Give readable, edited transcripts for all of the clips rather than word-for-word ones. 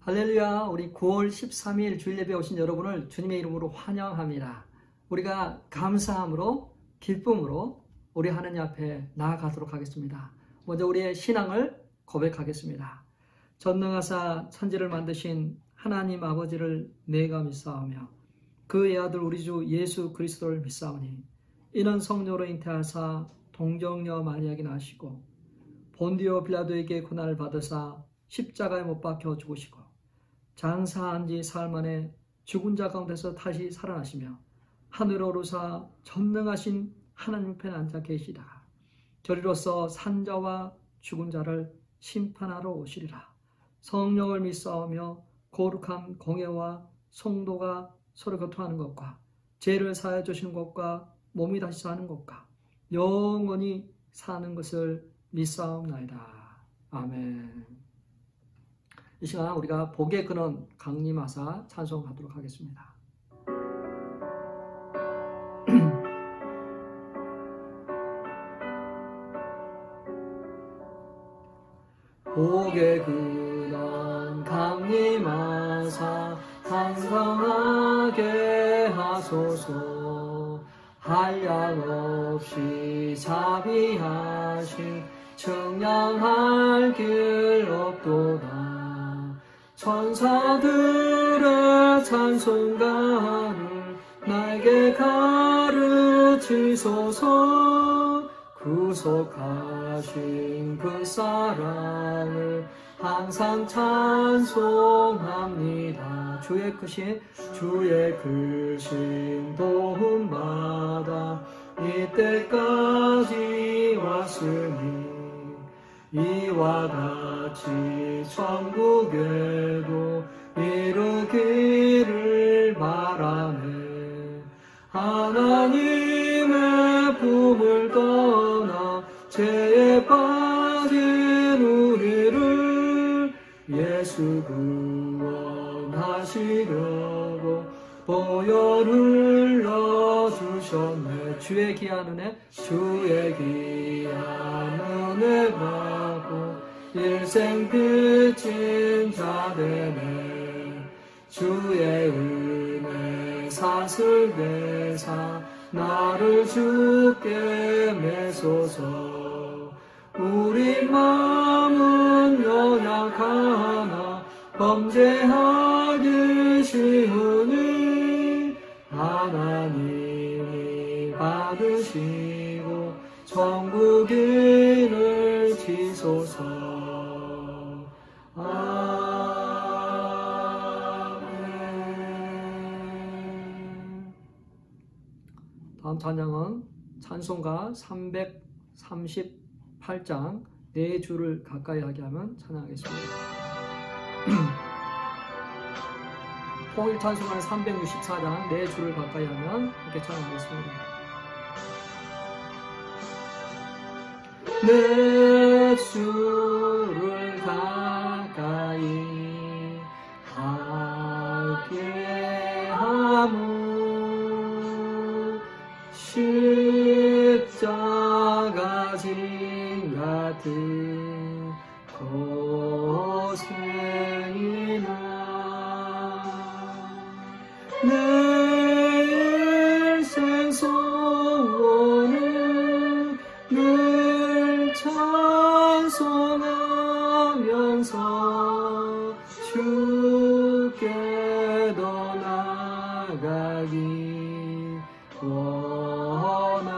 할렐루야. 우리 9월 13일 주일 예배에 오신 여러분을 주님의 이름으로 환영합니다. 우리가 감사함으로 기쁨으로 우리 하나님 앞에 나아가도록 하겠습니다. 먼저 우리의 신앙을 고백하겠습니다. 전능하사 천지를 만드신 하나님 아버지를 내가 믿사오며 그의 아들 우리 주 예수 그리스도를 믿사오니 이는 성령으로 잉태하사 동정녀 마리아에게 나시고 본디오 빌라도에게 고난을 받으사 십자가에 못 박혀 죽으시고 장사한 지 사흘 만에 죽은 자 가운데서 다시 살아나시며 하늘에 오르사 전능하신 하나님 편에 앉아 계시다가 저리로서 산자와 죽은 자를 심판하러 오시리라. 성령을 믿사오며 거룩한 공예와 성도가 서로 교통하는 것과 죄를 사하여 주시는 것과 몸이 다시 사는 것과 영원히 사는 것을 믿사옵나이다. 아멘. 이 시간 우리가 복의 근원 강림하사 찬송하도록 하겠습니다. 복의 근원 강림하사 강성하게 하소서. 한량없이 자비하신 청량할 길 없도다. 천사들의 찬송가를 나에게 가르치소서. 구속하신 그 사랑을 항상 찬송합니다. 주의 크신 도움마다 이때까지 왔으니 이와 같이 천국에도 이르기를 바라네. 하나님의 품을 떠나 죄에 빠진 우리를 예수 구원하시려고 보혈을 흘려주셨네. 주의 귀한 은혜 받고 일생 빚진 자 되네. 주의 은혜 사슬 대사 나를 주께 매소서. 우리 마음은 연약하나 범죄하기 쉬우니 하나님이 받으시고 천국인을 지소서. 아멘. 다음 찬양은 찬송가 338장 내 주를 가까이 하게 하면 찬양하겠습니다. 통일 찬송가 364장 내 주를 가까이 하면 이렇게 찬양하겠습니다. 내 주를 가까이 하게 하무 십자가 진 같은 고생이나 내 일생 소원은 늘 찬송하면서 주께도 나가기 원합니다.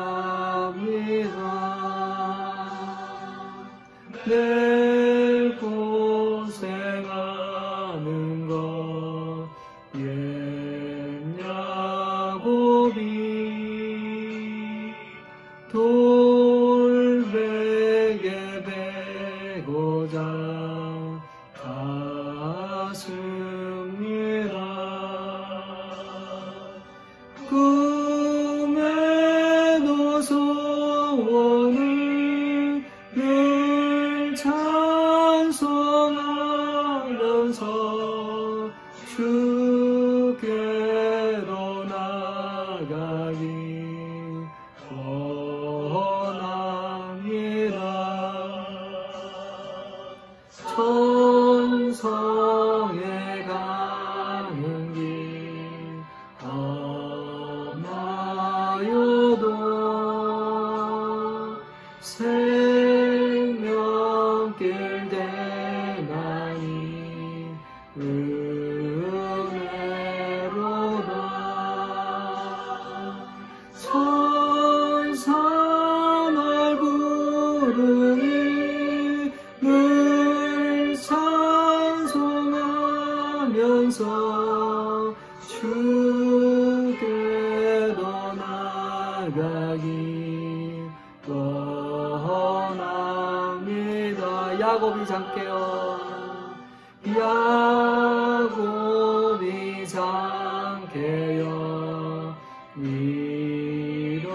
내 고생하는 것 옛야곱이 돌베개 베고자 갔습니다. 꿈에도 소원을 늘 찬송하면서 주께로 나가기 원합니다. 천성의 소망하면서 주께로 나가기 원합니다. 야곱이 잠깨요. 야곱이 잠깨요. 일어난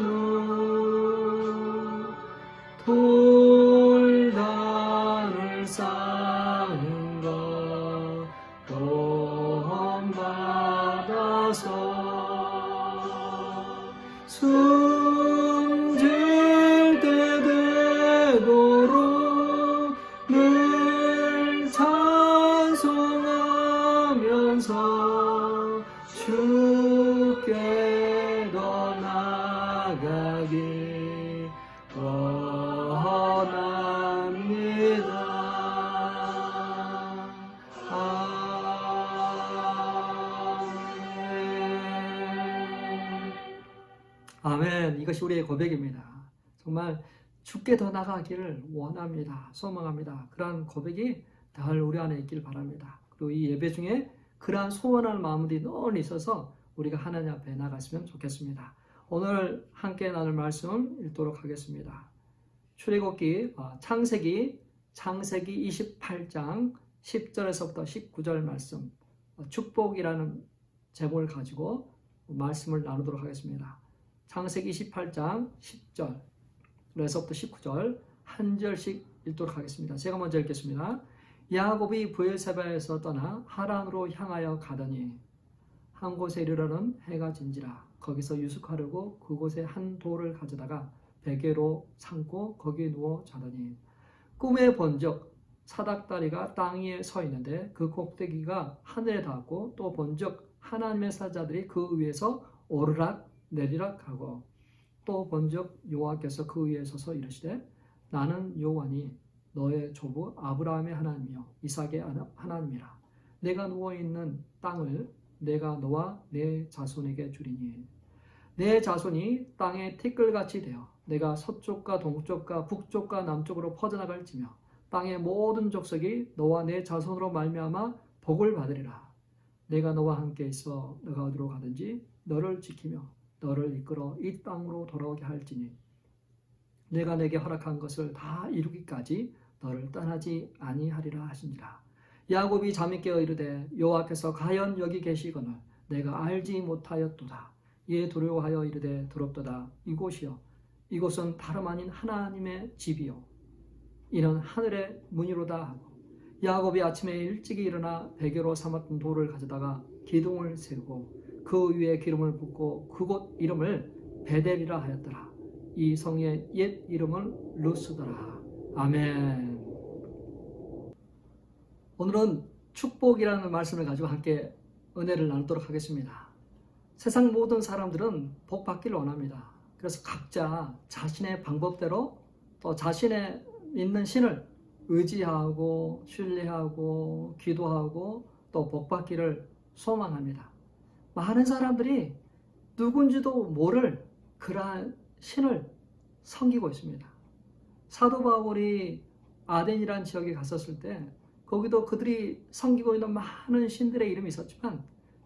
후 돌단을 쌓은 것 구원받아서 숨질 때 되도록 늘 찬송하면서 주께로 나가기 원합니다. 아멘. 이것이 우리의 고백입니다. 정말 주께 더 나가기를 원합니다. 소망합니다. 그러한 고백이 늘 우리 안에 있길 바랍니다. 그리고 이 예배 중에 그러한 소원할 마음들이 늘 있어서 우리가 하나님 앞에 나갔으면 좋겠습니다. 오늘 함께 나눌 말씀 읽도록 하겠습니다. 출애굽기 창세기 28장 10절에서부터 19절 말씀, 축복이라는 제목을 가지고 말씀을 나누도록 하겠습니다. 창세기 28장 10절에서부터 19절 한 절씩 읽도록 하겠습니다. 제가 먼저 읽겠습니다. 야곱이 브엘세바에서 떠나 하란으로 향하여 가더니 한 곳에 이르러는 해가 진지라. 거기서 유숙하려고 그곳에 한 돌을 가져다가 베개로 삼고 거기에 누워 자더니 꿈에 본적 사닥다리가 땅 위에 서 있는데 그 꼭대기가 하늘에 닿았고 또 본적 하나님의 사자들이 그 위에서 오르락 내리락 하고 또 본적 여호와께서 그 위에 서서 이르시되 나는 여호와니 너의 조부 아브라함의 하나님이요 이삭의 하나님이라. 내가 누워있는 땅을 내가 너와 내 자손에게 주리니 내 자손이 땅의 티끌같이 되어 내가 서쪽과 동쪽과 북쪽과 남쪽으로 퍼져나갈지며 땅의 모든 족속이 너와 내 자손으로 말미암아 복을 받으리라. 내가 너와 함께 있어 너가 어디로 가든지 너를 지키며 너를 이끌어 이 땅으로 돌아오게 할지니 내가 내게 허락한 것을 다 이루기까지 너를 떠나지 아니하리라 하시니라. 야곱이 잠이 깨어 이르되 여호와께서 과연 여기 계시거늘 내가 알지 못하였도다. 이에 두려워하여 이르되 두렵도다. 이곳이요 이곳은 다름 아닌 하나님의 집이요 이는 하늘의 문이로다 하고 야곱이 아침에 일찍이 일어나 베개로 삼았던 돌을 가져다가 기둥을 세우고 그 위에 기름을 붓고 그곳 이름을 베델이라 하였더라. 이 성의 옛 이름을 루스더라. 아멘. 오늘은 축복이라는 말씀을 가지고 함께 은혜를 나누도록 하겠습니다. 세상 모든 사람들은 복 받기를 원합니다. 그래서 각자 자신의 방법대로 또 자신의 믿는 신을 의지하고 신뢰하고 기도하고 또 복 받기를 소망합니다. 많은 사람들이 누군지도 모를 그러한 신을 섬기고 있습니다. 사도 바울이 아덴이라는 지역에 갔었을 때 거기도 그들이 섬기고 있는 많은 신들의 이름이 있었지만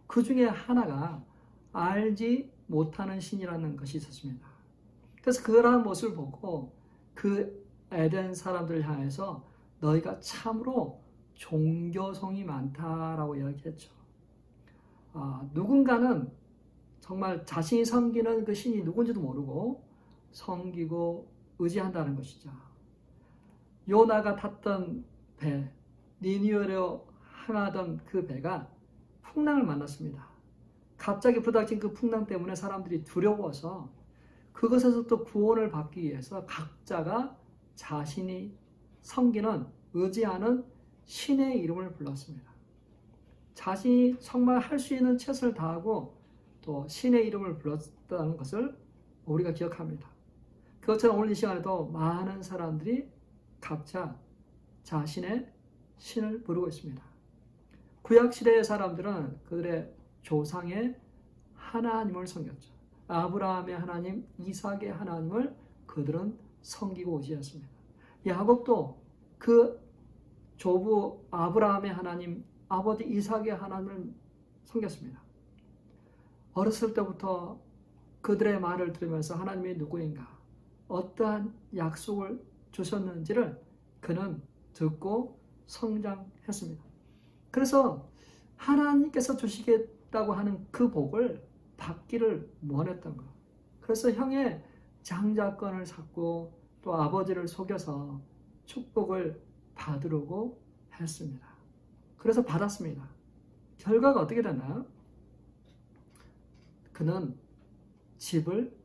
그 중에 하나가 알지 못하는 신이라는 것이 있었습니다. 그래서 그러한 모습을 보고 그 에덴 사람들을 향해서 너희가 참으로 종교성이 많다라고 이야기했죠. 누군가는 정말 자신이 섬기는 그 신이 누군지도 모르고 섬기고 의지한다는 것이죠. 요나가 탔던 배, 니느웨로 향하던 그 배가 풍랑을 만났습니다. 갑자기 부닥친 그 풍랑 때문에 사람들이 두려워서 그것에서 또 구원을 받기 위해서 각자가 자신이 섬기는 의지하는 신의 이름을 불렀습니다. 자신이 정말 할 수 있는 최선을 다하고 또 신의 이름을 불렀다는 것을 우리가 기억합니다. 그것처럼 오늘 이 시간에도 많은 사람들이 각자 자신의 신을 부르고 있습니다. 구약시대의 사람들은 그들의 조상의 하나님을 섬겼죠. 아브라함의 하나님, 이삭의 하나님을 그들은 섬기고 의지했습니다. 야곱도 그 조부 아브라함의 하나님, 아버지 이삭의 하나님을 섬겼습니다. 어렸을 때부터 그들의 말을 들으면서 하나님이 누구인가, 어떠한 약속을 주셨는지를 그는 듣고 성장했습니다. 그래서 하나님께서 주시겠다고 하는 그 복을 받기를 원했던 것. 그래서 형의 장자권을 샀고 또 아버지를 속여서 축복을 받으려고 했습니다. 그래서 받았습니다. 결과가 어떻게 됐나요? 그는 집을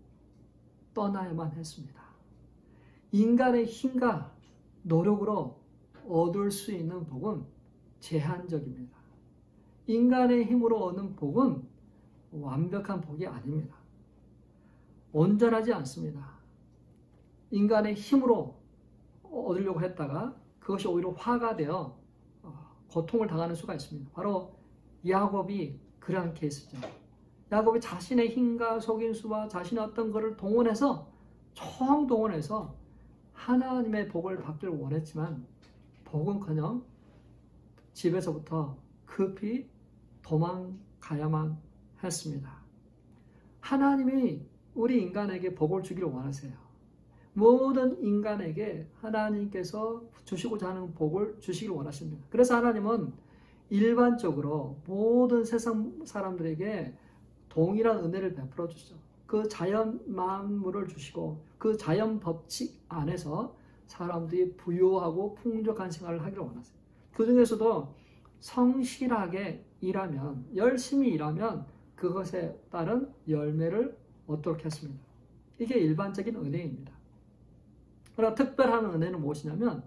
떠나야만 했습니다. 인간의 힘과 노력으로 얻을 수 있는 복은 제한적입니다. 인간의 힘으로 얻는 복은 완벽한 복이 아닙니다. 온전하지 않습니다. 인간의 힘으로 얻으려고 했다가 그것이 오히려 화가 되어 고통을 당하는 수가 있습니다. 바로 야곱이 그러한 케이스죠. 야곱이 자신의 힘과 속임수와 자신의 어떤 것을 동원해서 총동원해서 하나님의 복을 받기를 원했지만 복은커녕 집에서부터 급히 도망가야만 했습니다. 하나님이 우리 인간에게 복을 주기를 원하세요. 모든 인간에게 하나님께서 주시고자 하는 복을 주시기를 원하십니다. 그래서 하나님은 일반적으로 모든 세상 사람들에게 동일한 은혜를 베풀어 주시죠. 그 자연 만물을 주시고 그 자연 법칙 안에서 사람들이 부유하고 풍족한 생활을 하기를 원하세요. 그 중에서도 성실하게 일하면, 열심히 일하면 그것에 따른 열매를 얻도록 했습니다. 이게 일반적인 은혜입니다. 그러나 특별한 은혜는 무엇이냐면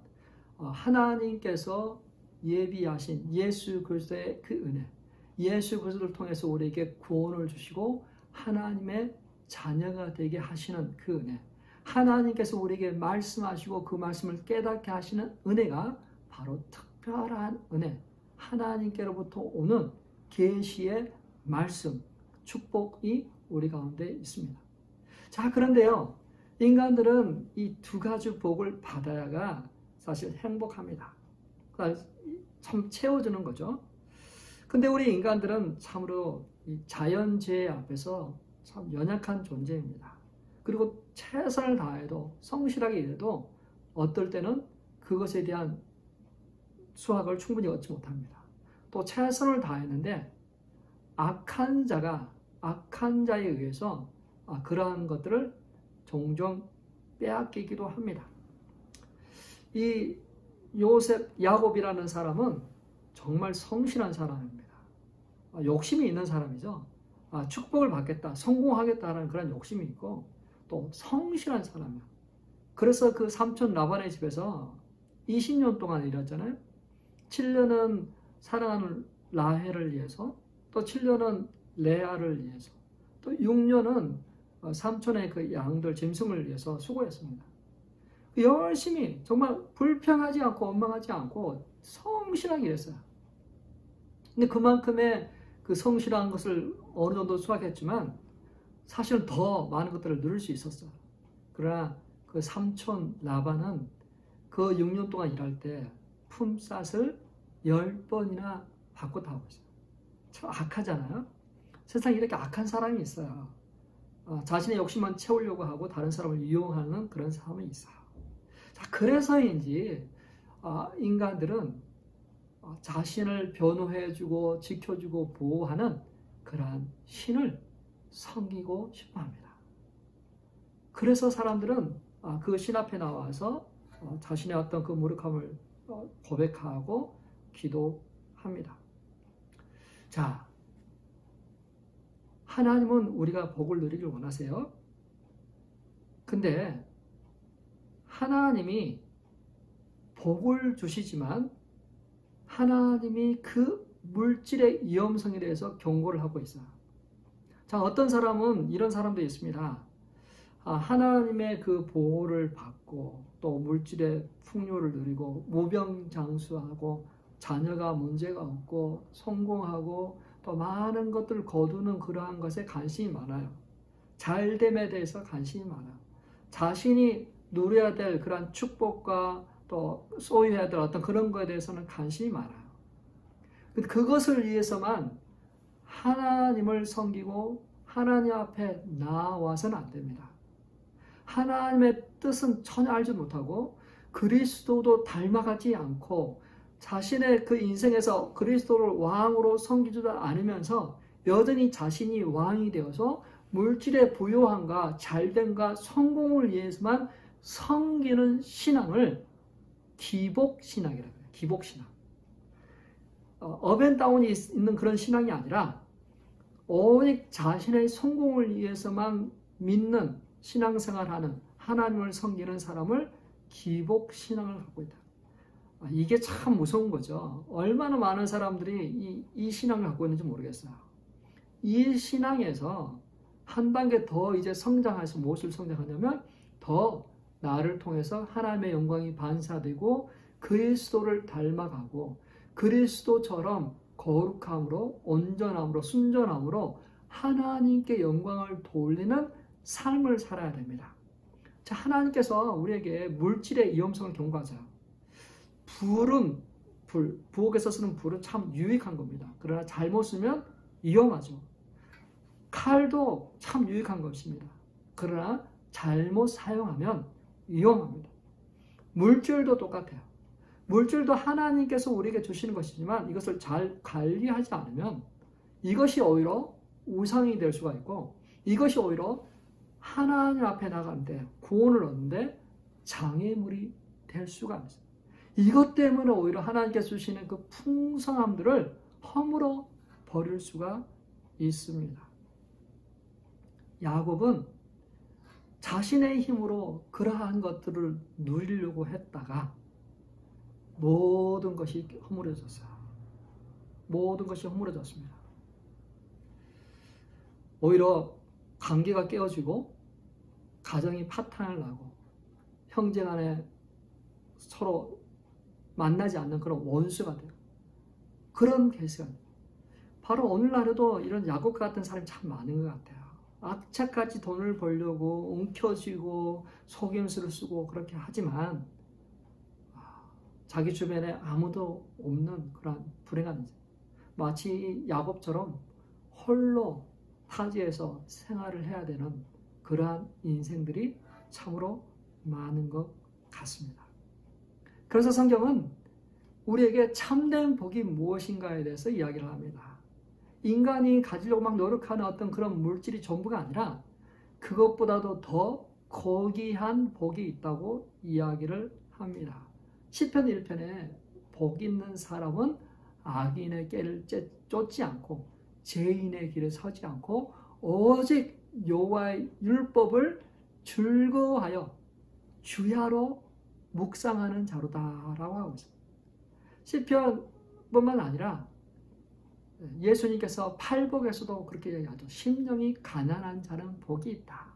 하나님께서 예비하신 예수 그리스도의 그 은혜, 예수 그리스도를 통해서 우리에게 구원을 주시고 하나님의 자녀가 되게 하시는 그 은혜, 하나님께서 우리에게 말씀하시고 그 말씀을 깨닫게 하시는 은혜가 바로 특별한 은혜, 하나님께로부터 오는 계시의 말씀, 축복이 우리 가운데 있습니다. 자, 그런데요, 인간들은 이 두 가지 복을 받아야가 사실 행복합니다. 참 채워주는 거죠. 근데 우리 인간들은 참으로 이 자연재해 앞에서 참 연약한 존재입니다. 그리고 최선을 다해도 성실하게 일해도 어떨 때는 그것에 대한 수확을 충분히 얻지 못합니다. 또 최선을 다했는데 악한 자에 의해서 그러한 것들을 종종 빼앗기기도 합니다. 이 야곱이라는 사람은 정말 성실한 사람입니다. 욕심이 있는 사람이죠. 축복을 받겠다, 성공하겠다는 그런 욕심이 있고 또 성실한 사람이에요. 그래서 그 삼촌 라반의 집에서 20년 동안 일했잖아요. 7년은 사랑하는 라헬을 위해서, 또 7년은 레아를 위해서, 또 6년은 삼촌의 그 양들 짐승을 위해서 수고했습니다. 열심히 정말 불평하지 않고 원망하지 않고 성실하게 일했어요. 근데 그만큼의 그 성실한 것을 어느 정도 수확했지만 사실은 더 많은 것들을 누릴 수 있었어요. 그러나 그 삼촌 라반은 그 6년 동안 일할 때 품삯을 10번이나 바꿨다고 했어요. 참 악하잖아요. 세상에 이렇게 악한 사람이 있어요. 자신의 욕심만 채우려고 하고 다른 사람을 이용하는 그런 사람이 있어요. 자, 그래서인지 인간들은 자신을 변호해주고 지켜주고 보호하는 그러한 신을 섬기고 싶어합니다. 그래서 사람들은 그 신 앞에 나와서 자신의 어떤 그 무력함을 고백하고 기도합니다. 자, 하나님은 우리가 복을 누리길 원하세요. 근데 하나님이 복을 주시지만 하나님이 그 물질의 위험성에 대해서 경고를 하고 있어요. 자, 어떤 사람은 이런 사람도 있습니다. 하나님의 그 보호를 받고 또 물질의 풍요를 누리고 무병장수하고 자녀가 문제가 없고 성공하고 또 많은 것들을 거두는 그러한 것에 관심이 많아요. 잘됨에 대해서 관심이 많아요. 자신이 누려야 될 그런 축복과 또 소유해야 될 어떤 그런 거에 대해서는 관심이 많아요. 그것을 위해서만 하나님을 섬기고 하나님 앞에 나와서는 안 됩니다. 하나님의 뜻은 전혀 알지 못하고 그리스도도 닮아가지 않고 자신의 그 인생에서 그리스도를 왕으로 섬기지도 않으면서 여전히 자신이 왕이 되어서 물질의 부요함과 잘됨과 성공을 위해서만 섬기는 신앙을 기복신앙이라고 해요. 기복신앙. 업앤다운이 있는 그런 신앙이 아니라 오직 자신의 성공을 위해서만 믿는 신앙생활하는 하나님을 섬기는 사람을 기복신앙을 갖고 있다. 이게 참 무서운 거죠. 얼마나 많은 사람들이 이 신앙을 갖고 있는지 모르겠어요. 이 신앙에서 한 단계 더 이제 성장해서 무엇을 성장하냐면 더 나를 통해서 하나님의 영광이 반사되고 그리스도를 닮아가고 그리스도처럼 거룩함으로 온전함으로 순전함으로 하나님께 영광을 돌리는 삶을 살아야 됩니다. 자, 하나님께서 우리에게 물질의 위험성을 경고하세요. 부엌에서 쓰는 불은 참 유익한 겁니다. 그러나 잘못 쓰면 위험하죠. 칼도 참 유익한 것입니다. 그러나 잘못 사용하면 위험합니다. 물질도 똑같아요. 물질도 하나님께서 우리에게 주시는 것이지만 이것을 잘 관리하지 않으면 이것이 오히려 우상이 될 수가 있고 이것이 오히려 하나님 앞에 나가는데 구원을 얻는데 장애물이 될 수가 있어요. 이것 때문에 오히려 하나님께서 주시는 그 풍성함들을 허물어 버릴 수가 있습니다. 야곱은 자신의 힘으로 그러한 것들을 누리려고 했다가 모든 것이 허물어졌어요. 모든 것이 허물어졌습니다. 오히려 관계가 깨어지고 가정이 파탄을 나고 형제 간에 서로 만나지 않는 그런 원수가 돼요. 그런 케이스가 바로 오늘날에도 이런 야곱 같은 사람이 참 많은 것 같아요. 악착같이 돈을 벌려고 움켜쥐고 속임수를 쓰고 그렇게 하지만 자기 주변에 아무도 없는 그런 불행한 인생. 마치 야곱처럼 홀로 타지에서 생활을 해야 되는 그러한 인생들이 참으로 많은 것 같습니다. 그래서 성경은 우리에게 참된 복이 무엇인가에 대해서 이야기를 합니다. 인간이 가지려고 막 노력하는 어떤 그런 물질이 전부가 아니라 그것보다도 더 고귀한 복이 있다고 이야기를 합니다. 시편 1편에 복 있는 사람은 악인의 길을 쫓지 않고 죄인의 길에 서지 않고 오직 여호와의 율법을 즐거워하여 주야로 묵상하는 자로다라고 하고 있습니다. 시편뿐만 아니라 예수님께서 팔복에서도 그렇게 얘기하죠. 심령이 가난한 자는 복이 있다.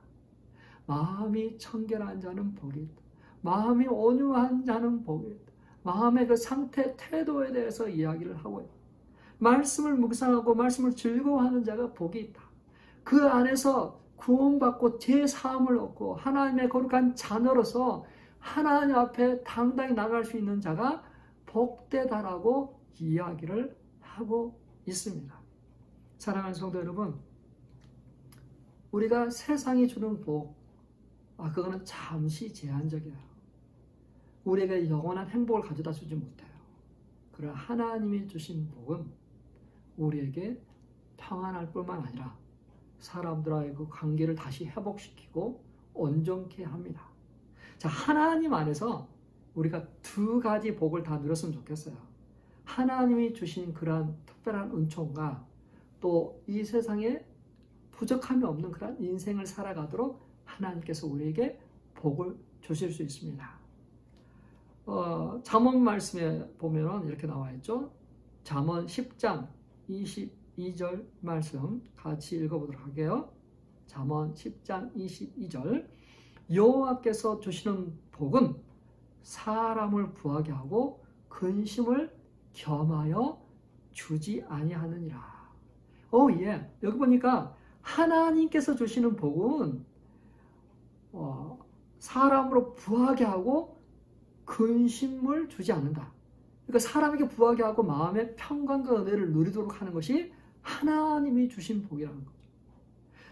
마음이 청결한 자는 복이 있다. 마음이 온유한 자는 복이 있다. 마음의 그 상태, 태도에 대해서 이야기를 하고 있다. 말씀을 묵상하고 말씀을 즐거워하는 자가 복이 있다. 그 안에서 구원받고 제사함을 얻고 하나님의 거룩한 자녀로서 하나님 앞에 당당히 나갈 수 있는 자가 복되다라고 이야기를 하고 있습니다. 사랑하는 성도 여러분, 우리가 세상이 주는 복, 그거는 잠시 제한적이에요. 우리에게 영원한 행복을 가져다 주지 못해요. 그러나 하나님이 주신 복은 우리에게 평안할 뿐만 아니라 사람들과의 그 관계를 다시 회복시키고 온전케 합니다. 자, 하나님 안에서 우리가 두 가지 복을 다 누렸으면 좋겠어요. 하나님이 주신 그러한 특별한 은총과 또 이 세상에 부족함이 없는 그런 인생을 살아가도록 하나님께서 우리에게 복을 주실 수 있습니다. 잠언 말씀에 보면 이렇게 나와 있죠. 잠언 10장 22절 말씀 같이 읽어보도록 할게요. 잠언 10장 22절 여호와께서 주시는 복은 사람을 부하게 하고 근심을 겸하여 주지 아니하느니라. 예. 여기 보니까 하나님께서 주시는 복은 사람으로 부하게 하고 근심을 주지 않는다. 그러니까 사람에게 부하게 하고 마음의 평강과 은혜를 누리도록 하는 것이 하나님이 주신 복이라는 거죠.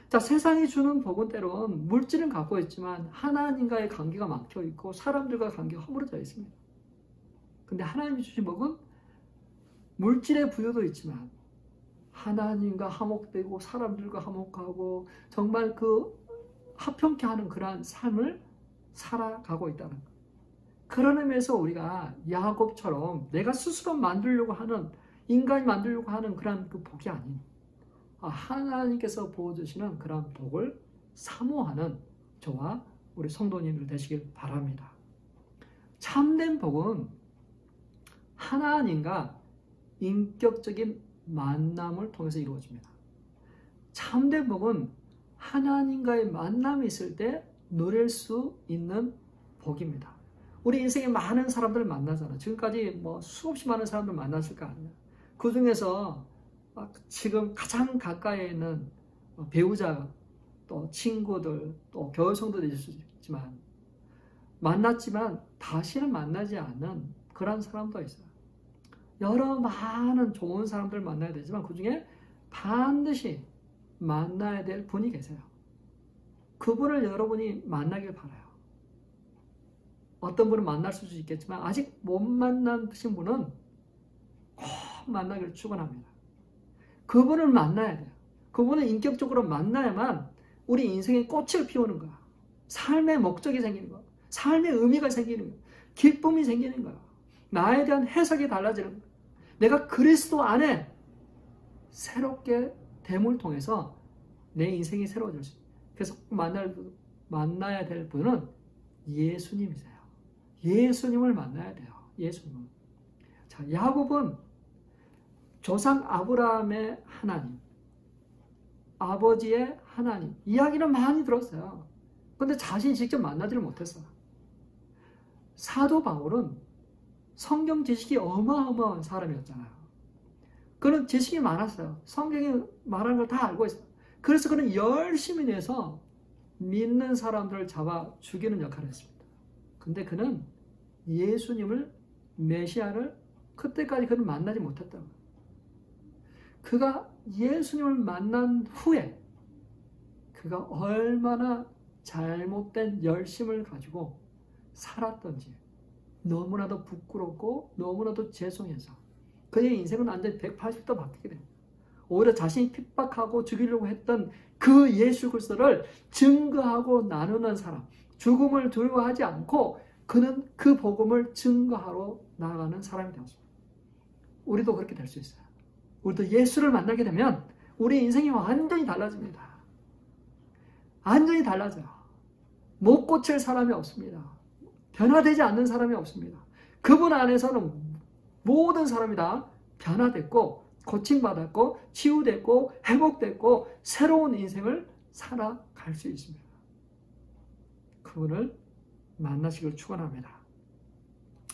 자, 세상이 주는 복은 때론 물질은 갖고 있지만 하나님과의 관계가 막혀 있고 사람들과 관계가 허물어져 있습니다. 근데 하나님이 주신 복은 물질의 부여도 있지만 하나님과 화목되고 사람들과 화목하고 정말 그 화평케 하는 그러한 삶을 살아가고 있다는 것. 그런 의미에서 우리가 야곱처럼 내가 스스로 만들려고 하는, 인간이 만들려고 하는 그런 그 복이 아닌 하나님께서 부어주시는 그런 복을 사모하는 저와 우리 성도님들 되시길 바랍니다. 참된 복은 하나님과 인격적인 만남을 통해서 이루어집니다. 참된 복은 하나님과의 만남이 있을 때 누릴 수 있는 복입니다. 우리 인생에 많은 사람들을 만나잖아요. 지금까지 뭐 수없이 많은 사람들 만났을 거 아니에요. 그 중에서 지금 가장 가까이 있는 배우자, 또 친구들, 또 교회 성도들 있을 수 있지만 만났지만 다시는 만나지 않는 그런 사람도 있어요. 여러 많은 좋은 사람들 만나야 되지만 그 중에 반드시 만나야 될 분이 계세요. 그분을 여러분이 만나길 바라요. 어떤 분은 만날 수도 있겠지만 아직 못 만나신 분은 꼭 만나기를 축원합니다. 그분을 만나야 돼요. 그분은 인격적으로 만나야만 우리 인생의 꽃을 피우는 거야. 삶의 목적이 생기는 거야. 삶의 의미가 생기는 거야. 기쁨이 생기는 거야. 나에 대한 해석이 달라지는 거야. 내가 그리스도 안에 새롭게 됨을 통해서 내 인생이 새로워질 수 있어요. 그래서 만나야 될 분은 예수님이세요. 예수님을 만나야 돼요. 예수님. 자, 야곱은 조상 아브라함의 하나님, 아버지의 하나님 이야기는 많이 들었어요. 그런데 자신이 직접 만나지를 못했어요. 사도 바울은 성경 지식이 어마어마한 사람이었잖아요. 그는 지식이 많았어요. 성경이 말하는 걸 다 알고 있어요. 그래서 그는 열심히 내서 믿는 사람들을 잡아 죽이는 역할을 했습니다. 근데 그는 예수님을, 메시아를 그때까지 그는 만나지 못했다고. 그가 예수님을 만난 후에 그가 얼마나 잘못된 열심을 가지고 살았던지 너무나도 부끄럽고 너무나도 죄송해서 그의 인생은 완전히 180도 바뀌게 됩니다. 오히려 자신이 핍박하고 죽이려고 했던 그 예수 그리스도를 증거하고 나누는 사람, 죽음을 두려워하지 않고 그는 그 복음을 증거하러 나아가는 사람이 되었습니다. 우리도 그렇게 될 수 있어요. 우리도 예수를 만나게 되면 우리 인생이 완전히 달라집니다. 완전히 달라져요. 못 고칠 사람이 없습니다. 변화되지 않는 사람이 없습니다. 그분 안에서는 모든 사람이 다 변화됐고 고침받았고 치유됐고 회복됐고 새로운 인생을 살아갈 수 있습니다. 그분을 만나시길 축원합니다.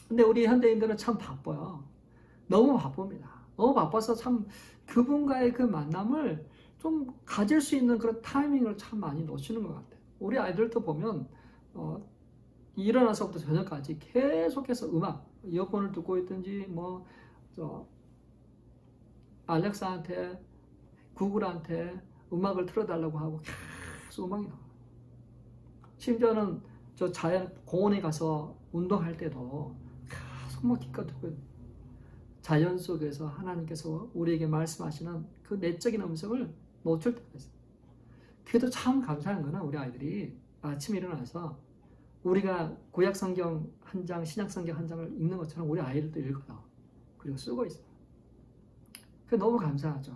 근데 우리 현대인들은 참 바빠요. 너무 바쁩니다. 너무 바빠서 참 그분과의 그 만남을 좀 가질 수 있는 그런 타이밍을 참 많이 놓치는 것 같아요. 우리 아이들도 보면 일어나서부터 저녁까지 계속해서 음악, 이어폰을 듣고 있든지 알렉사한테, 구글한테 음악을 틀어달라고 하고 계속 음악이 나와요. 심지어는 저 공원에 가서 운동할 때도 계속 기껏 듣고 있어요. 자연 속에서 하나님께서 우리에게 말씀하시는 그 내적인 음성을 놓칠 때가 있어요. 그래도 참 감사한 거는 우리 아이들이 아침에 일어나서 우리가 구약성경 한 장, 신약성경 한 장을 읽는 것처럼 우리 아이들도 읽어요. 그리고 쓰고 있어요. 그게 너무 감사하죠.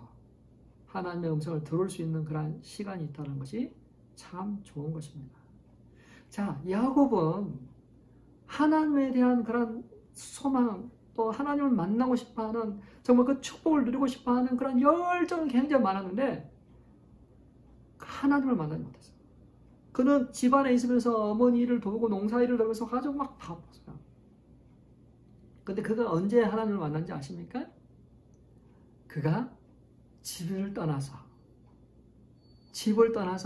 하나님의 음성을 들을 수 있는 그런 시간이 있다는 것이 참 좋은 것입니다. 자, 야곱은 하나님에 대한 그런 소망, 또 하나님을 만나고 싶어하는, 정말 그 축복을 누리고 싶어하는 그런 열정은 굉장히 많았는데 하나님을 만나지 못했어요. 그는 집안에 있으면서 어머니 일을 도우고 농사 일을 도우면서 가지고 막 바빴어요. 근데 그가 언제 하나님을 만난지 아십니까? 그가 집을 떠나서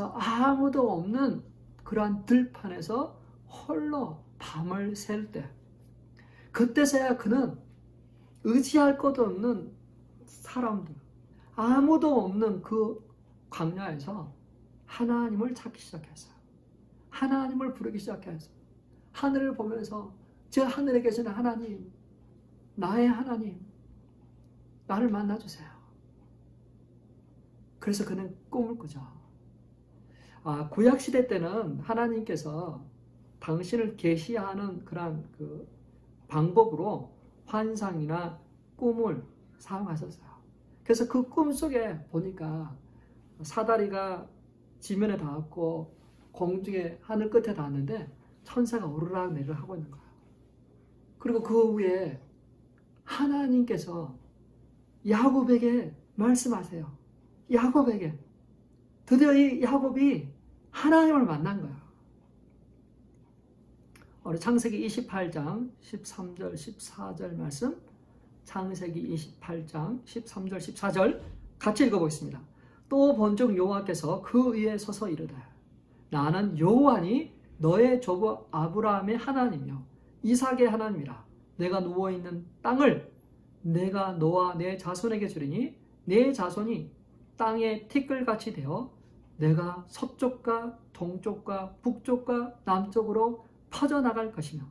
아무도 없는 그러한 들판에서 홀로 밤을 샐 때, 그때서야 그는 의지할 것도 없는 사람들, 아무도 없는 그 광야에서 하나님을 찾기 시작했어요. 하나님을 부르기 시작했어요. 하늘을 보면서 저 하늘에 계시는 하나님, 나의 하나님, 나를 만나주세요. 그래서 그는 꿈을 꾸죠. 구약시대 때는 하나님께서 당신을 계시하는 그런 그 방법으로 환상이나 꿈을 사용하셨어요. 그래서 그 꿈 속에 보니까 사다리가 지면에 닿았고 공중에 하늘 끝에 닿았는데 천사가 오르락 내리락 하고 있는 거예요. 그리고 그 위에 하나님께서 야곱에게 말씀하세요. 야곱에게. 드디어 이 야곱이 하나님을 만난 거예요. 우리 창세기 28장 13절 14절 말씀, 창세기 28장 13절 14절 같이 읽어보겠습니다. 또 본적 여호와께서 그 위에 서서 이르되 나는 여호와니 너의 조부 아브라함의 하나님이요 이삭의 하나님이라. 내가 누워있는 땅을 내가 너와 내 자손에게 주리니 내 자손이 땅의 티끌같이 되어 내가 서쪽과 동쪽과 북쪽과 남쪽으로 퍼져나갈 것이며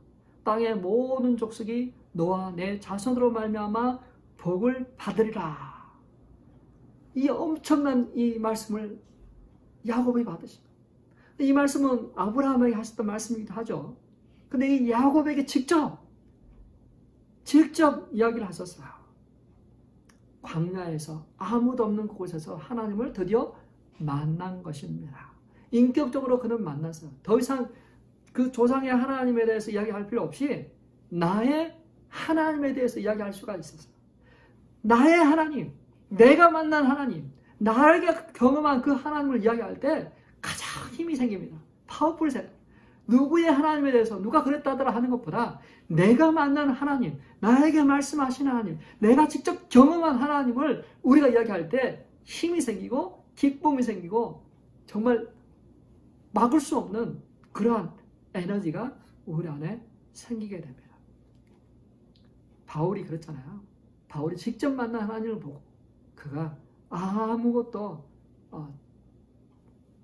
땅의 모든 족속이 너와 내 자손으로 말미암아 복을 받으리라. 이 엄청난 이 말씀을 야곱이 받으십니다. 이 말씀은 아브라함에게 하셨던 말씀이기도 하죠. 근데 이 야곱에게 직접 이야기를 하셨어요. 광야에서 아무도 없는 곳에서 하나님을 드디어 만난 것입니다. 인격적으로 그는 만났어요. 더 이상 그 조상의 하나님에 대해서 이야기할 필요 없이 나의 하나님에 대해서 이야기할 수가 있었어요. 나의 하나님, 내가 만난 하나님, 나에게 경험한 그 하나님을 이야기할 때 가장 힘이 생깁니다. 파워풀 생각. 누구의 하나님에 대해서 누가 그랬다더라 하는 것보다 내가 만난 하나님, 나에게 말씀하신 하나님, 내가 직접 경험한 하나님을 우리가 이야기할 때 힘이 생기고 기쁨이 생기고 정말 막을 수 없는 그러한 에너지가 우리 안에 생기게 됩니다. 바울이 그랬잖아요. 바울이 직접 만난 하나님을 보고 그가 아무것도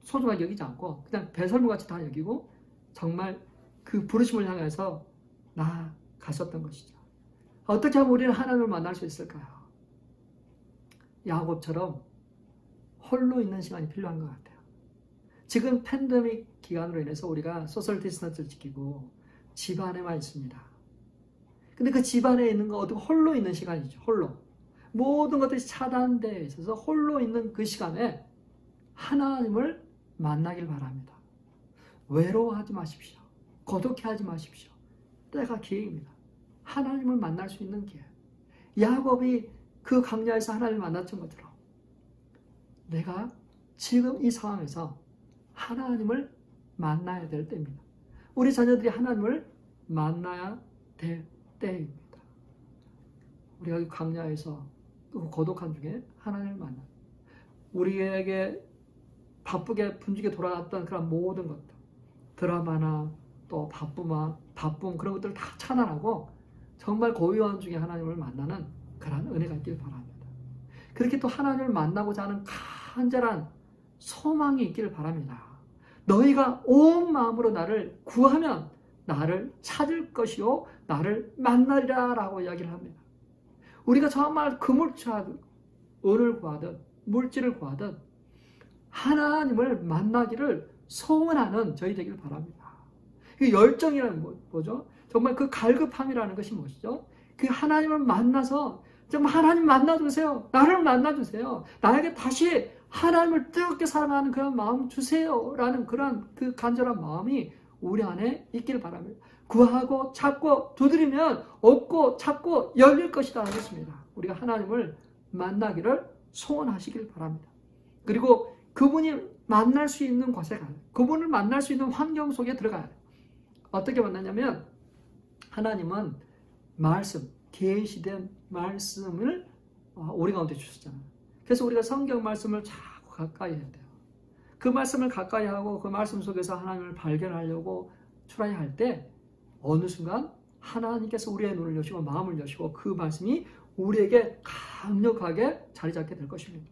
소중하게 여기지 않고 그냥 배설물같이 다 여기고 정말 그 부르심을 향해서 나아가셨던 것이죠. 어떻게 하면 우리는 하나님을 만날 수 있을까요? 야곱처럼 홀로 있는 시간이 필요한 것 같아요. 지금 팬데믹 기간으로 인해서 우리가 소셜 디스턴스를 지키고 집 안에만 있습니다. 근데 그 집 안에 있는 거 어떻게 홀로 있는 시간이죠. 홀로. 모든 것들이 차단되어 있어서 홀로 있는 그 시간에 하나님을 만나길 바랍니다. 외로워하지 마십시오. 고독해하지 마십시오. 때가 기회입니다. 하나님을 만날 수 있는 기회. 야곱이 그 광야에서 하나님을 만났던 것처럼 내가 지금 이 상황에서 하나님을 만나야 될 때입니다. 우리 자녀들이 하나님을 만나야 될 때입니다. 우리가 광야에서 고독한 중에 하나님을 만나. 우리에게 바쁘게 분주하게 돌아갔던 그런 모든 것들, 드라마나 또 바쁨 그런 것들을 다 차단하고 정말 고요한 중에 하나님을 만나는 그런 은혜가 있길 바랍니다. 그렇게 또 하나님을 만나고자 하는 간절한 소망이 있기를 바랍니다. 너희가 온 마음으로 나를 구하면 나를 찾을 것이요 나를 만나리라 라고 이야기를 합니다. 우리가 정말 금을취하듯 은을 구하듯 물질을 구하듯 하나님을 만나기를 소원하는 저희 되길 바랍니다. 그 열정이라는 뭐죠? 정말 그 갈급함이라는 것이 무엇이죠? 그 하나님을 만나서 정말 하나님 만나주세요. 나를 만나주세요. 나에게 다시 하나님을 뜨겁게 사랑하는 그런 마음 주세요. 라는 그런 그 간절한 마음이 우리 안에 있기를 바랍니다. 구하고 찾고 두드리면 얻고 찾고 열릴 것이다 하겠습니다. 우리가 하나님을 만나기를 소원하시길 바랍니다. 그리고 그분이 만날 수 있는 곳에 가요. 그분을 만날 수 있는 환경 속에 들어가야 돼요. 어떻게 만나냐면 하나님은 말씀, 계시된 말씀을 우리 가운데 주셨잖아요. 그래서 우리가 성경 말씀을 자꾸 가까이 해야 돼요. 그 말씀을 가까이 하고 그 말씀 속에서 하나님을 발견하려고 트라이할 때 어느 순간 하나님께서 우리의 눈을 여시고 마음을 여시고 그 말씀이 우리에게 강력하게 자리 잡게 될 것입니다.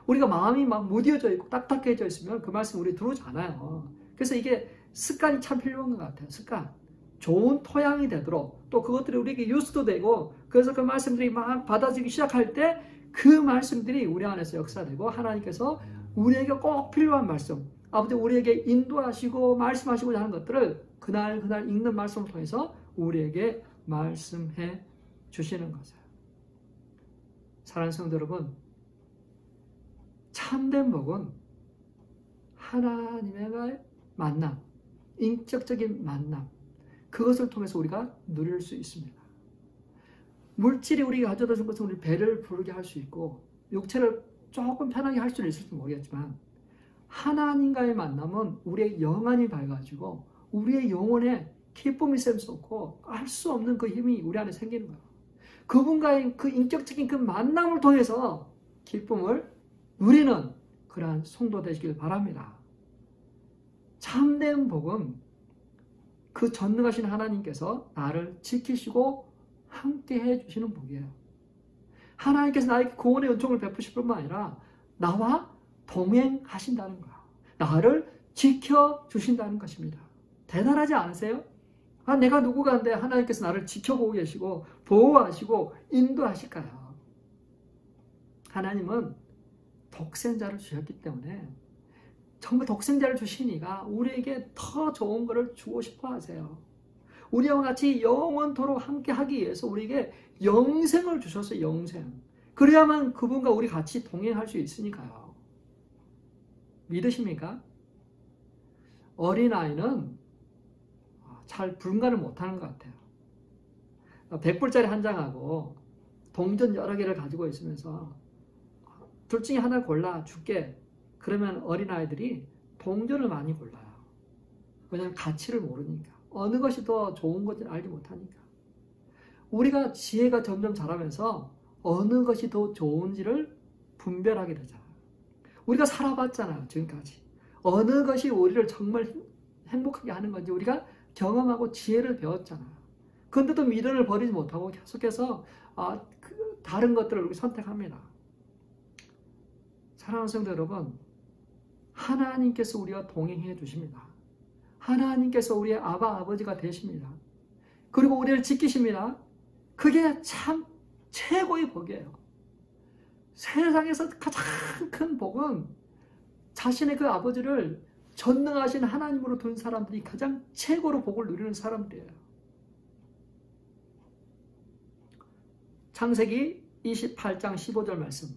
우리가 마음이 막 무뎌져 있고 딱딱해져 있으면 그 말씀 우리 들어오지 않아요. 그래서 이게 습관이 참 필요한 것 같아요. 습관. 좋은 토양이 되도록 또 그것들이 우리에게 유스도 되고 그래서 그 말씀들이 막 받아들이기 시작할 때 그 말씀들이 우리 안에서 역사되고 하나님께서 우리에게 꼭 필요한 말씀 아버지 우리에게 인도하시고 말씀하시고자 하는 것들을 그날 읽는 말씀을 통해서 우리에게 말씀해 주시는 것이에요. 사랑하는 성도 여러분, 참된 복은 하나님의 만남, 인격적인 만남, 그것을 통해서 우리가 누릴 수 있습니다. 물질이 우리가 가져다 준 것은 우리 배를 부르게 할 수 있고 육체를 조금 편하게 할 수는 있을지 모르겠지만 하나님과의 만남은 우리의 영안이 밝아지고 우리의 영혼에 기쁨이 샘솟고 알 수 없는 그 힘이 우리 안에 생기는 거예요. 그분과의 그 인격적인 그 만남을 통해서 기쁨을 누리는 그러한 성도 되시길 바랍니다. 참된 복은 그 전능하신 하나님께서 나를 지키시고 함께 해주시는 복이에요. 하나님께서 나에게 구원의 은총을 베푸실 뿐만 아니라 나와 동행하신다는 거예요. 나를 지켜주신다는 것입니다. 대단하지 않으세요? 내가 누구가인데 하나님께서 나를 지켜보고 계시고 보호하시고 인도하실까요? 하나님은 독생자를 주셨기 때문에 정말 독생자를 주시니까 우리에게 더 좋은 것을 주고 싶어 하세요. 우리와 같이 영원토록 함께 하기 위해서 우리에게 영생을 주셔서 영생. 그래야만 그분과 우리 같이 동행할 수 있으니까요. 믿으십니까? 어린아이는 잘 분간을 못하는 것 같아요. 100불짜리 한 장하고 동전 여러 개를 가지고 있으면서 둘 중에 하나 골라 줄게. 그러면 어린아이들이 동전을 많이 골라요. 왜냐하면 가치를 모르니까. 어느 것이 더 좋은 건지 알지 못하니까. 우리가 지혜가 점점 자라면서 어느 것이 더 좋은지를 분별하게 되잖아요. 우리가 살아봤잖아요. 지금까지. 어느 것이 우리를 정말 행복하게 하는 건지 우리가 경험하고 지혜를 배웠잖아요. 그런데도 미련을 버리지 못하고 계속해서 다른 것들을 우리 선택합니다. 사랑하는 성도 여러분, 하나님께서 우리와 동행해 주십니다. 하나님께서 우리의 아버지가 되십니다. 그리고 우리를 지키십니다. 그게 참 최고의 복이에요. 세상에서 가장 큰 복은 자신의 그 아버지를 전능하신 하나님으로 둔 사람들이 가장 최고로 복을 누리는 사람들이에요. 창세기 28장 15절 말씀.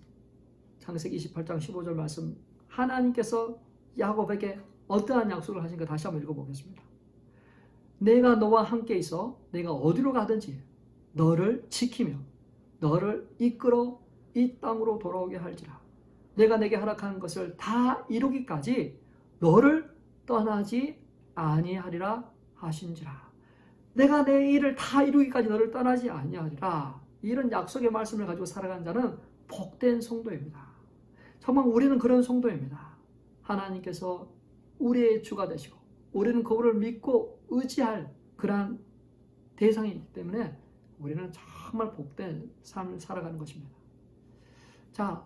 창세기 28장 15절 말씀. 하나님께서 야곱에게 어떠한 약속을 하신가 다시 한번 읽어보겠습니다. 내가 너와 함께 있어 내가 어디로 가든지 너를 지키며 너를 이끌어 이 땅으로 돌아오게 할지라. 내가 내게 허락한 것을 다 이루기까지 너를 떠나지 아니하리라 하신지라. 내가 내 일을 다 이루기까지 너를 떠나지 아니하리라. 이런 약속의 말씀을 가지고 살아가는 자는 복된 성도입니다. 정말 우리는 그런 성도입니다. 하나님께서 우리의 주가 되시고 우리는 그분을 믿고 의지할 그러한 대상이기 때문에 우리는 정말 복된 삶을 살아가는 것입니다. 자,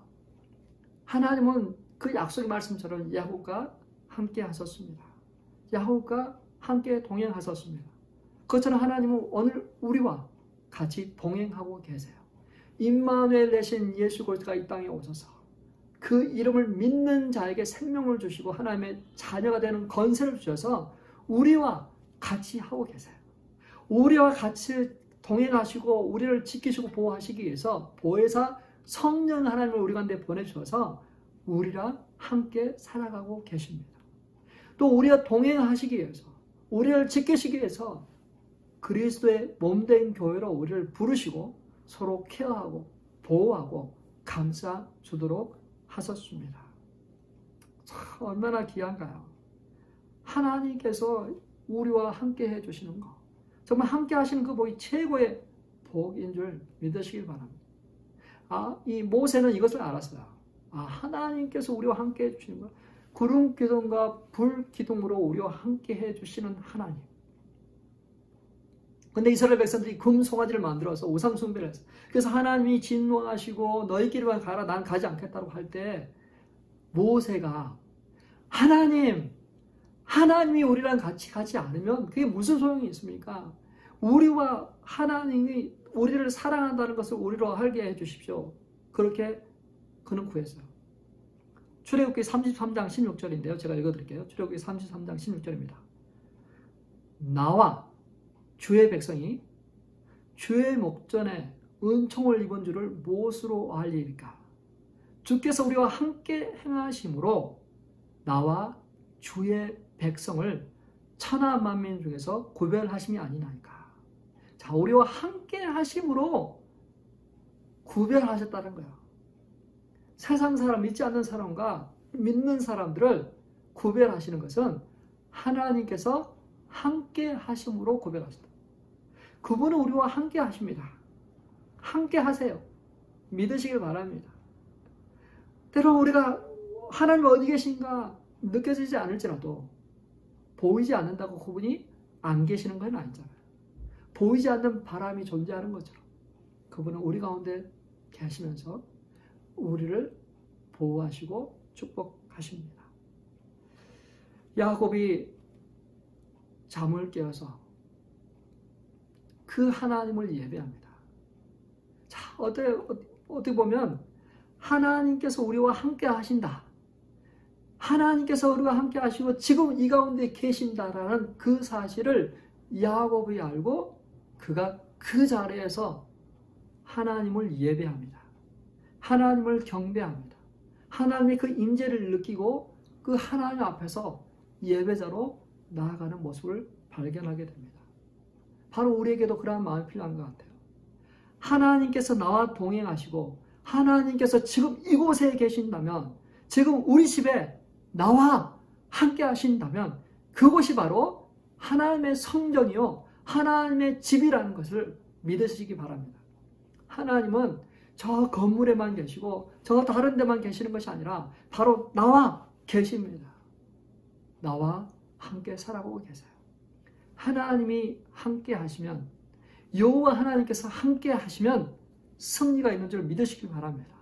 하나님은 그 약속의 말씀처럼 야곱과 함께 하셨습니다. 야곱과 함께 동행하셨습니다. 그것처럼 하나님은 오늘 우리와 같이 동행하고 계세요. 임마누엘 되신 예수 그리스도가 이 땅에 오셔서 그 이름을 믿는 자에게 생명을 주시고 하나님의 자녀가 되는 권세를 주셔서 우리와 같이 하고 계세요. 우리와 같이 동행하시고 우리를 지키시고 보호하시기 위해서 보혜사 성령 하나님을 우리 가운데 보내주셔서 우리랑 함께 살아가고 계십니다. 또 우리와 동행하시기 위해서 우리를 지키시기 위해서 그리스도의 몸된 교회로 우리를 부르시고 서로 케어하고 보호하고 감싸주도록 하셨습니다. 참 얼마나 귀한가요? 하나님께서 우리와 함께 해주시는 것, 정말 함께 하시는 그 복이 최고의 복인 줄 믿으시길 바랍니다. 이 모세는 이것을 알았어요. 하나님께서 우리와 함께 해주시는 것, 구름 기둥과 불 기둥으로 우리와 함께 해주시는 하나님. 근데 이스라엘 백성들이 금 송아지를 만들어서 우상 숭배를 했어요. 그래서 하나님이 진노하시고 너희끼리만 가라, 난 가지 않겠다고 할 때 모세가 하나님이 우리랑 같이 가지 않으면 그게 무슨 소용이 있습니까? 우리와 하나님이 우리를 사랑한다는 것을 우리로 알게 해주십시오. 그렇게 그는 구했어요. 출애굽기 33장 16절인데요. 제가 읽어드릴게요. 출애굽기 33장 16절입니다. 나와 주의 백성이 주의 목전에 은총을 입은 줄을 무엇으로 알리리까? 주께서 우리와 함께 행하심으로 나와 주의 백성을 천하 만민 중에서 구별하심이 아니나이까. 자, 우리와 함께 하심으로 구별하셨다는 거예요. 세상 사람, 믿지 않는 사람과 믿는 사람들을 구별하시는 것은 하나님께서 함께 하심으로 구별하신다. 그분은 우리와 함께 하십니다. 함께 하세요. 믿으시길 바랍니다. 때로 우리가 하나님 어디 계신가 느껴지지 않을지라도 보이지 않는다고 그분이 안 계시는 건 아니잖아요. 보이지 않는 바람이 존재하는 것처럼 그분은 우리 가운데 계시면서 우리를 보호하시고 축복하십니다. 야곱이 잠을 깨어서 그 하나님을 예배합니다. 자, 어떻게 보면 하나님께서 우리와 함께 하신다. 하나님께서 우리와 함께 하시고 지금 이 가운데 계신다라는 그 사실을 야곱이 알고 그가 그 자리에서 하나님을 예배합니다. 하나님을 경배합니다. 하나님의 그 임재를 느끼고 그 하나님 앞에서 예배자로 나아가는 모습을 발견하게 됩니다. 바로 우리에게도 그러한 마음이 필요한 것 같아요. 하나님께서 나와 동행하시고 하나님께서 지금 이곳에 계신다면, 지금 우리 집에 나와 함께 하신다면 그곳이 바로 하나님의 성전이요 하나님의 집이라는 것을 믿으시기 바랍니다. 하나님은 저 건물에만 계시고 저 다른 데만 계시는 것이 아니라 바로 나와 계십니다. 나와 함께 살아가고 계세요. 하나님이 함께 하시면, 여호와 하나님께서 함께 하시면 승리가 있는 줄 믿으시기 바랍니다.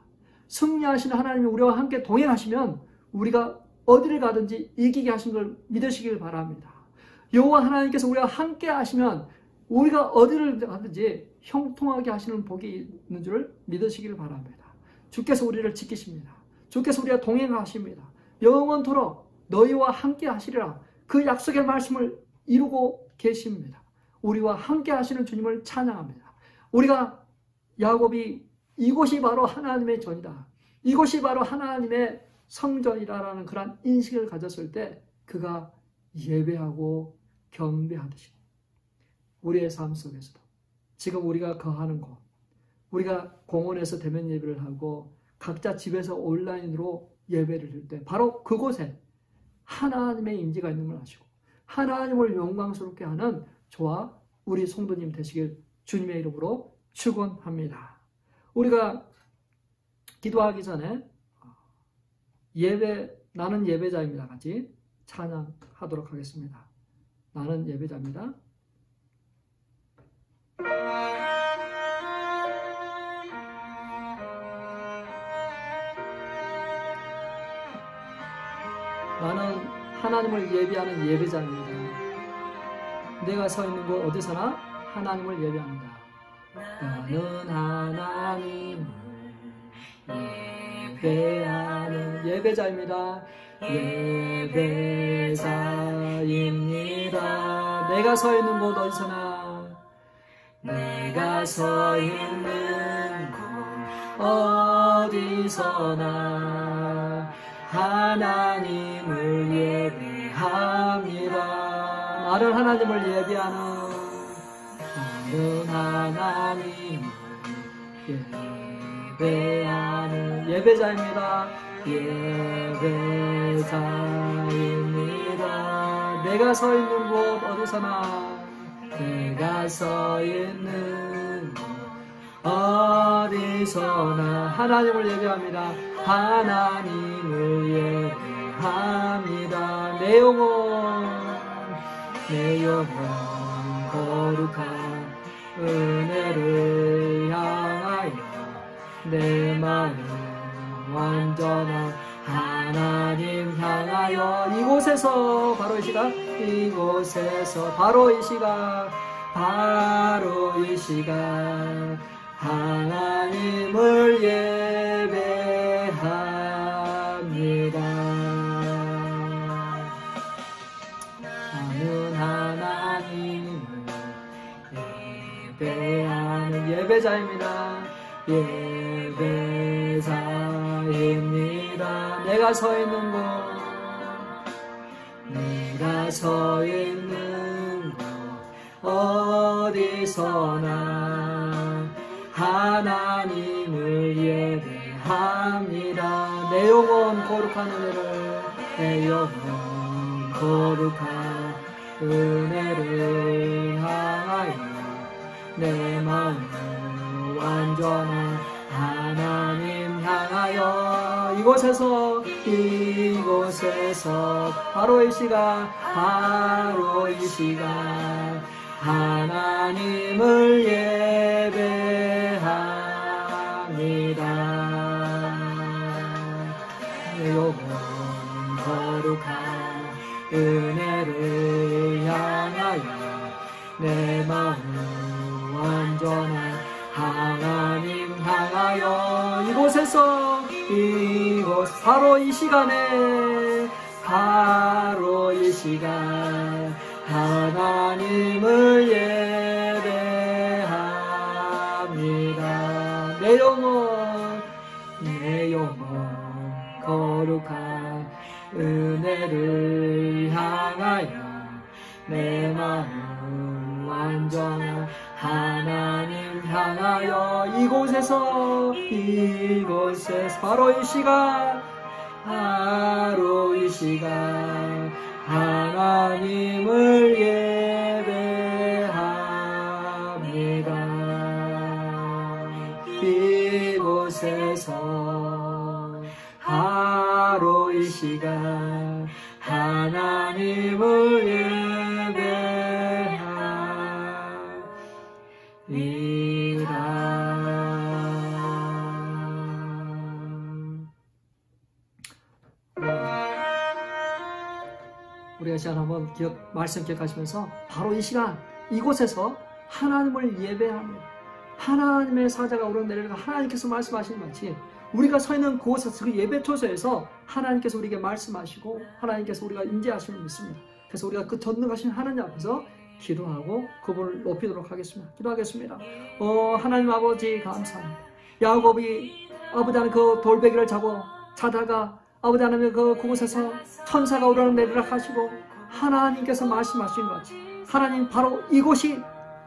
승리하시는 하나님이 우리와 함께 동행하시면 우리가 어디를 가든지 이기게 하신 걸 믿으시길 바랍니다. 여호와 하나님께서 우리와 함께 하시면 우리가 어디를 가든지 형통하게 하시는 복이 있는 줄 믿으시길 바랍니다. 주께서 우리를 지키십니다. 주께서 우리와 동행하십니다. 영원토록 너희와 함께 하시리라. 그 약속의 말씀을 이루고 계십니다. 우리와 함께 하시는 주님을 찬양합니다. 우리가 야곱이 이곳이 바로 하나님의 전이다, 이곳이 바로 하나님의 성전이라는 그런 인식을 가졌을 때 그가 예배하고 경배하듯이 우리의 삶 속에서도 지금 우리가 거하는 곳, 우리가 공원에서 대면 예배를 하고 각자 집에서 온라인으로 예배를 드릴 때 바로 그곳에 하나님의 임재가 있는 걸 아시고 하나님을 영광스럽게 하는 저와 우리 성도님 되시길 주님의 이름으로 축원합니다. 우리가 기도하기 전에 나는 예배자입니다. 같이 찬양하도록 하겠습니다. 나는 예배자입니다. 나는 하나님을 예배하는 예배자입니다. 내가 서 있는 곳 어디서나 하나님을 예배합니다. 나는 하나님을 예배하는 예배자입니다. 예배자입니다. 내가 서 있는 곳 어디서나, 내가 서 있는 곳 어디서나 하나님을 예배합니다. 나는 하나님을 예배하는, 나는 하나님을 예배하는 예배자입니다. 예배자입니다. 내가 서 있는 곳 어디서나, 내가 서 있는 곳 어디서나 하나님을 예배합니다. 하나님을 예배합니다. 내 영혼 거룩한 은혜를 향하여 내 마음 완전한 하나님 향하여 이곳에서 바로 이 시간 이곳에서 바로 이 시간 바로 이 시간 하나님을 예배합니다. 나는 하나님을 예배하는 예배자입니다. 예배자입니다. 내가 서 있는 곳 내가 서 있는 곳 어디서나 하나님을 예배합니다. 내 영혼 거룩한 은혜를 내 영혼 거룩한 은혜를 향하여 내 마음을 완전한 하나님 향하여 이곳에서 바로 이 시간 바로 이 시간 하나님을 예배합니다. 내 영혼 거룩한 은혜를 향하여 내 마음 완전한 하나님 향하여 이곳에서 바로 이 시간에 바로 이 시간 하나님을 예배합니다. 내 영혼 거룩한 은혜를 향하여 내 마음 완전한 하나님 향하여 이곳에서 바로 이 시간 하나님을 예배합니다. 이곳에서 바로 이 시간 하나님을 예배합니다. 우리가 시간 한번 말씀 기억하시면서 바로 이 시간 이곳에서 하나님을 예배합니다. 하나님의 사자가 오르내리가 하나님께서 말씀하시는 마치 우리가 서 있는 그곳에서 그 예배 초소에서 하나님께서 우리에게 말씀하시고 하나님께서 우리가 인재하심을 믿습니다. 그래서 우리가 그 전능하신 하나님 앞에서 기도하고 그분을 높이도록 하겠습니다. 기도하겠습니다. 하나님 아버지 감사합니다. 야곱이 아버지 하나님 그 돌베개를 자다가 아버지 하나님 그곳에서 천사가 오르내리라 하시고 하나님께서 말씀하신 것 같이 하나님 바로 이곳이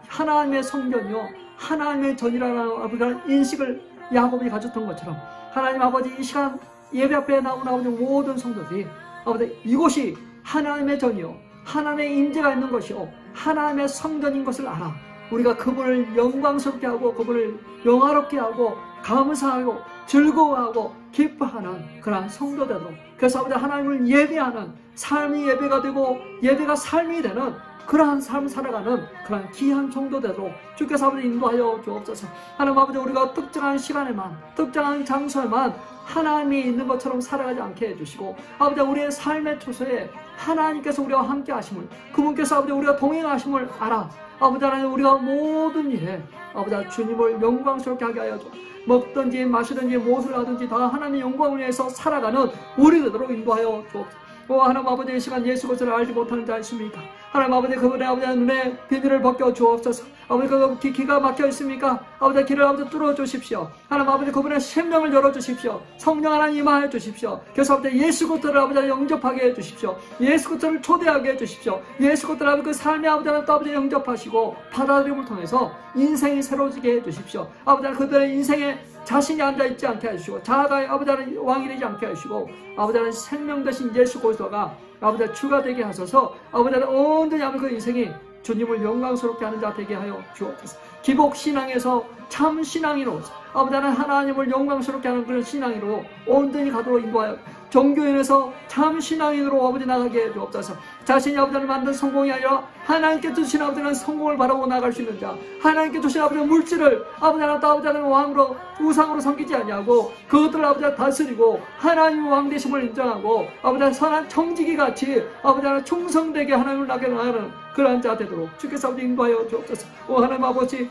하나님의 성전이요 하나님의 전이라는 아버지 인식을 야곱이 가졌던 것처럼 하나님 아버지 이 시간 예배 앞에 나온 아버지 모든 성도들이 아버지 이곳이 하나님의 전이요 하나님의 임재가 있는 것이요 하나님의 성전인 것을 알아 우리가 그분을 영광스럽게 하고 그분을 영화롭게 하고 감사하고 즐거워하고 기뻐하는 그러한 성도 되도록 그래서 아버지 하나님을 예배하는 삶이 예배가 되고 예배가 삶이 되는 그러한 삶을 살아가는 그러한 귀한 성도 되도록 주께서 아버지 인도하여 주옵소서. 하나님 아버지 우리가 특정한 시간에만 특정한 장소에만 하나님이 있는 것처럼 살아가지 않게 해주시고 아버지 우리의 삶의 초소에 하나님께서 우리와 함께 하심을 그분께서 아버지 우리가 동행하심을 알아 아버지 하나님 우리가 모든 일에 아버지 주님을 영광스럽게 하게 하여 줘 먹든지 마시든지 무엇을 하든지 다 하나님의 영광을 위해서 살아가는 우리 되도록 인도하여 주옵소서. 하나님 아버지 이 시간 예수 그리스도를 알지 못하는 자 있습니까? 하나님 아버지 그분의 아버지 눈에 비늘을 벗겨 주옵소서. 아버지 그 귀가 막혀 있습니까? 아버지 귀를 아버지 뚫어 주십시오. 하나님 아버지 그분의 생명을 열어 주십시오. 성령 하나님 임하여 주십시오. 그래서 아버지 예수 그리스도를 아버지 영접하게 해 주십시오. 예수 그리스도를 초대하게 해 주십시오. 예수 그리스도를 아버지 그 삶의 아버지는 또 아버지 영접하시고 받아들임을 통해서 인생이 새로워지게 해 주십시오. 아버지 그들의 인생에 자신이 앉아있지 않게 하시고 자아가 아버지는 왕이 되지 않게 하시고 아버지는 생명 되신 예수 그리스도가 아버지 주가 되게 하셔서 아버지는 온전히 아버지 그 인생이 주님을 영광스럽게 하는 자 되게 하여 주옵소서. 기복신앙에서 참신앙이로서 아버지 하나님 하나님을 영광스럽게 하는 그런 신앙으로 온전히 가도록 인도하여 종교인에서 참 신앙인으로 아버지 나가게 해 주옵소서. 자신이 아버지를 만든 성공이 아니라 하나님께 주신 아버지는 성공을 바라고 나갈 수 있는 자, 하나님께 주신 아버지는 물질을 아버지 하나님 또 아버지 하나님 왕으로 우상으로 섬기지 아니하고 그것들을 아버지가 다스리고 하나님 왕 되심을 인정하고 아버지 선한 청지기 같이 아버지 하나님 충성되게 하나님을 나가는 그러한 자 되도록 주께서 아버지 인도하여 주옵소서. 오 하나님 아버지,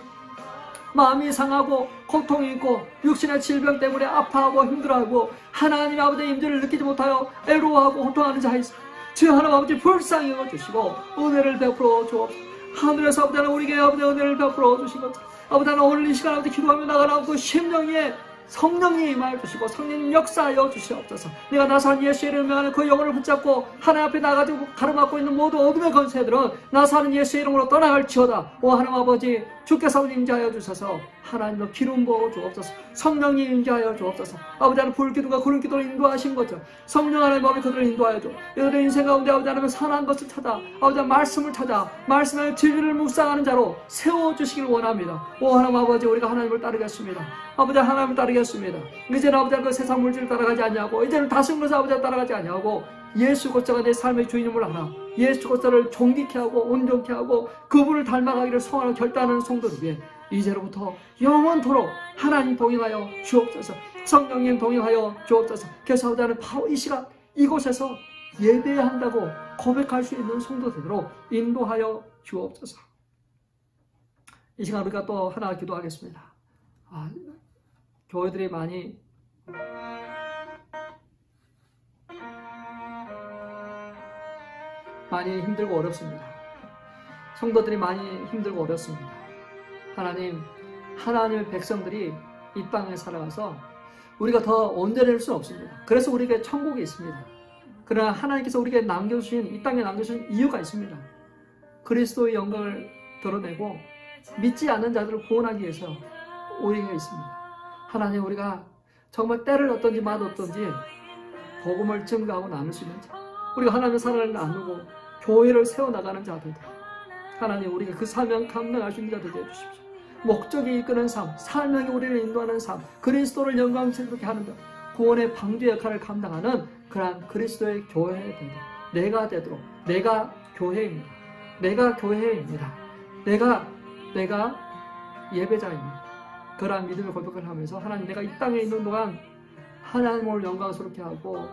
마음이 상하고 고통이 있고 육신의 질병 때문에 아파하고 힘들어하고 하나님 아버지의 임재를 느끼지 못하여 애로워하고 고통하는 자 있어. 주 하나님 아버지 불쌍히 여겨주시고 은혜를 베풀어 주옵소서. 하늘에서 아버지 하나님 우리에게 아버지 은혜를 베풀어 주시고 아버지 하나님 오늘 이 시간 아버지 기도하며 나가라 그 심령에 성령이 임하여 주시고 성령 역사하여 주시옵소서. 내가 나사렛 예수의 이름을 명하는 그 영혼을 붙잡고 하나님 앞에 나가지고 가로막고 있는 모든 어둠의 권세들은 나사렛 예수의 이름으로 떠나갈지어다. 오 하나님 아버지, 주께서 임재하여 주셔서 하나님의 기름 부어 주옵소서. 성령이 임재하여 주옵소서. 아버지 하나님 불기둥과 구름기둥을 인도하신 거죠. 성령 하나님 아버지 그들을 인도하여 줘. 이들의 인생 가운데 아버지 하나님 선한 것을 찾아 아버지 하나님 말씀을 찾아 말씀의 진리를 묵상하는 자로 세워주시길 원합니다. 오 하나님 아버지, 우리가 하나님을 따르겠습니다. 아버지 하나님을 따르겠습니다. 이제는 아버지 그 세상 물질을 따라가지 아니하고 이제는 다스린 것을 아버지 따라가지 아니하고 예수 그리스도가 내 삶의 주인임을 알아 예수 그리스도를 존귀케 하고 온전케 하고 그분을 닮아가기를 소원하고 결단하는 성도를 위해 이제로부터 영원토록 하나님 동행하여 주옵소서. 성령님 동행하여 주옵소서. 그래서 아버지는 바로 이 시간 이곳에서 예배해야 한다고 고백할 수 있는 성도 되도록 인도하여 주옵소서. 이 시간 우리가 또 하나 기도하겠습니다. 교회들이 많이 힘들고 어렵습니다. 성도들이 많이 힘들고 어렵습니다. 하나님의 백성들이 이 땅에 살아가서 우리가 더 온전해질 수는 없습니다. 그래서 우리에게 천국이 있습니다. 그러나 하나님께서 우리에게 이 땅에 남겨주신 이유가 있습니다. 그리스도의 영광을 드러내고 믿지 않는 자들을 구원하기 위해서 우리가 있습니다. 하나님, 우리가 정말 때를 얻든지 맛없든지 복음을 증거하고 나눌 수 있는 자, 우리가 하나님의 사랑을 나누고 교회를 세워나가는 자들, 하나님 우리가 그 사명 감당할 수 있는 자들 해주십시오. 목적이 이끄는 삶, 사명이 우리를 인도하는 삶, 그리스도를 영광스럽게 하는 것, 구원의 방주 역할을 감당하는 그러한 그리스도의 교회가 되도록 내가 되도록. 내가 교회입니다. 내가 교회입니다. 내가 예배자입니다. 그러한 믿음의 고백을 하면서 하나님, 내가 이 땅에 있는 동안 하나님을 영광스럽게 하고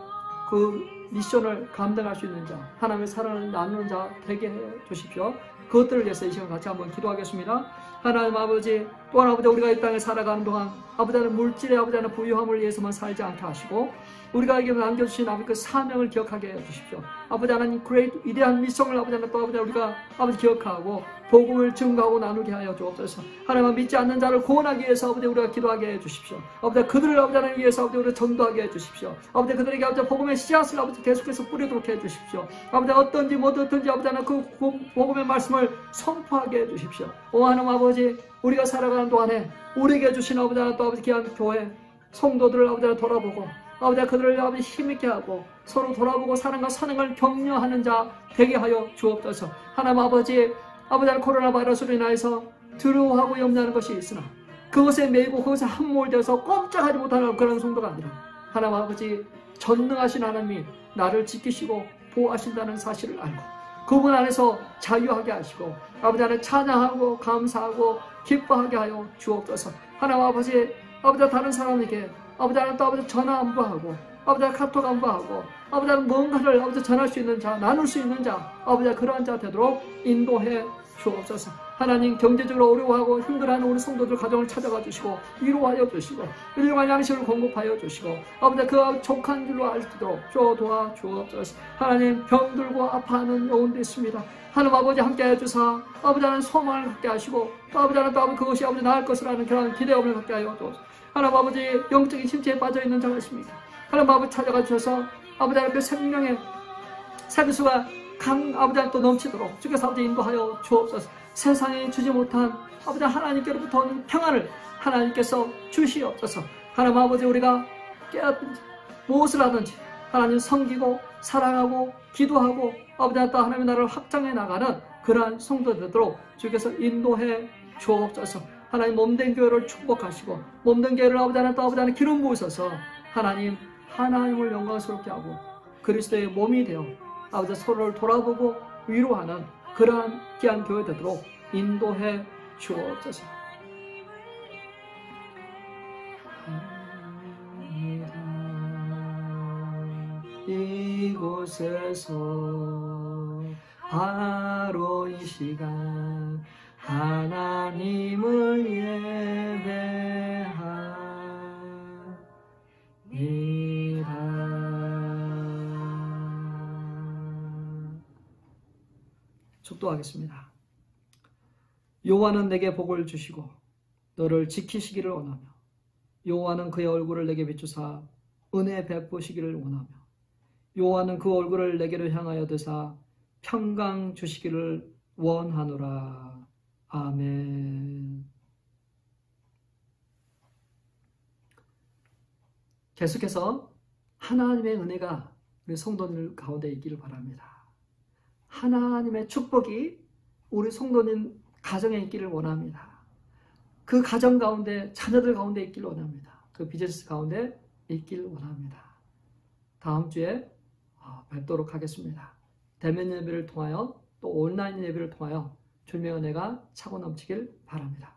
그 미션을 감당할 수 있는 자, 하나님의 사랑을 나누는 자 되게 해 주십시오. 그것들을 위해서 이 시간 같이 한번 기도하겠습니다. 하나님 아버지, 또한 아버지, 우리가 이 땅에 살아가는 동안 아버지는 물질의 아버지는 부유함을 위해서만 살지 않게 하시고 우리가 남겨주신 아버지 그 사명을 기억하게 해주십시오. 아버지 하나님 위대한 미션을 아버지 하나님 또 아버지 우리가 아버지 기억하고 복음을 증거하고 나누게 하여 주옵소서. 하나님을 믿지 않는 자를 구원하기 위해서 아버지 우리가 기도하게 해주십시오. 아버지 그들을 아버지 하나님 위해서 아버지 우리가 전도하게 해주십시오. 아버지 그들에게 아버지 복음의 씨앗을 아버지 계속해서 뿌리도록 해주십시오. 아버지 어떤지 뭐든지 아버지 하나님 그 복음의 말씀을 선포하게 해주십시오. 오 하나님 아버지, 우리가 살아가는 동안에 우리에게 주신 아버지 하나님 또 아버지 귀한 교회 성도들을 아버지 하나님 돌아보고 아버지 그들을 아버지 힘있게 하고 서로 돌아보고 사랑과 선행을 격려하는 자 되게 하여 주옵소서. 하나님 아버지, 아버지 코로나 바이러스로 인하여서 두려워하고 염려하는 것이 있으나 그것에 매이고 그것에 함몰되어서 꼼짝하지 못하는 그런 성도가 아니라 하나님 아버지, 전능하신 하나님이 나를 지키시고 보호하신다는 사실을 알고 그분 안에서 자유하게 하시고 아버지 안에 찬양하고 감사하고 기뻐하게 하여 주옵소서. 하나님 아버지, 다른 사람에게 아버지 하나님 또 아버지 전화 안부하고 아버지 카톡 안부하고 아버지 하나님 뭔가를 아버지 전할 수 있는 자, 나눌 수 있는 자, 아버지 그러한 자 되도록 인도해 주옵소서. 하나님, 경제적으로 어려워하고 힘들어하는 우리 성도들 가정을 찾아가 주시고 위로하여 주시고 일용할 양식을 공급하여 주시고 아버지 그 족한 줄로 알도록 도와 주옵소서. 하나님, 병들고 아파하는 영혼도 있습니다. 하나님 아버지 함께하여 주사 아버지 하나님 소망을 갖게 하시고 또 아버지 하나님 또 아버지 그것이 아버지 나을 것을 아는 그런 기대감을 갖게 하여 주옵소서. 하나님 아버지, 영적인 심취에 빠져있는 자가 있습니다. 하나님 아버지 찾아가 주셔서 아버지 하나님 그 생명의 생수가 아버지 하나님 또 넘치도록 주께서 아버지 인도하여 주옵소서. 세상에 주지 못한 아버지 하나님께로부터 오는 평안을 하나님께서 주시옵소서. 하나님 아버지, 우리가 깨닫든지 무엇을 하든지 하나님 섬기고 사랑하고 기도하고 아버지 하나님 또 하나님의 나라를 확장해 나가는 그러한 성도 되도록 주께서 인도해 주옵소서. 하나님 몸된 교회를 축복하시고 몸된 교회를 아버지 하나님 기름 부으셔서 하나님을 영광스럽게 하고 그리스도의 몸이 되어 아버지 서로를 돌아보고 위로하는 그러한 귀한 교회 되도록 인도해 주옵소서. 이곳에서 바로 이 시간 하나님을 예배합니다. 축도하겠습니다. 여호와는 내게 복을 주시고 너를 지키시기를 원하며 여호와는 그의 얼굴을 내게 비추사 은혜 베푸시기를 원하며 여호와는 그 얼굴을 내게로 향하여 드사 평강 주시기를 원하노라. 아멘. 계속해서 하나님의 은혜가 우리 성도들 가운데 있기를 바랍니다. 하나님의 축복이 우리 성도님 가정에 있기를 원합니다. 그 가정 가운데 자녀들 가운데 있기를 원합니다. 그 비즈니스 가운데 있기를 원합니다. 다음 주에 뵙도록 하겠습니다. 대면 예배를 통하여 또 온라인 예배를 통하여 주님의 은혜가 차고 넘치길 바랍니다.